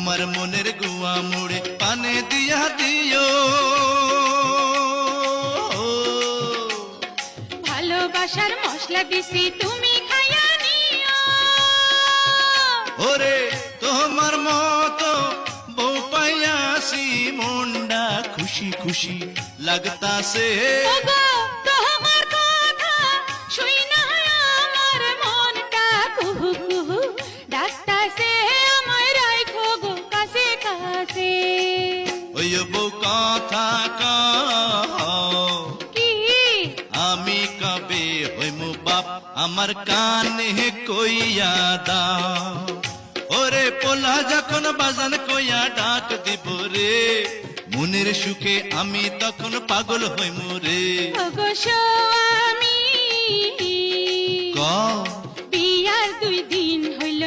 তোমার মনের গুয়া মুড়ে পানে দিয়া দিও। ভালোবাসার মশলা দিছি তুমি খাইয়া নিও। ওরে তোমার মতো বউ পাইয়াছি মনটা খুশি খুশি লাগতাছে। ওগো তোমার কথা শুইনা আমার মনটা কুহু কুহু ডাকতাছে, আমায় রাইখো গো কাছে কাছে। ওই বউ কথা কও কি আমি কবে হইমু বাপ আমার কানে কইয়া দাও। ওরে পোলা যখন বাজান কইয়া ডাক দিব রে, মনের সুখে আমি তখন পাগল হইমু রে। ওগো স্বামী কও বিয়ার 2 দিন হইল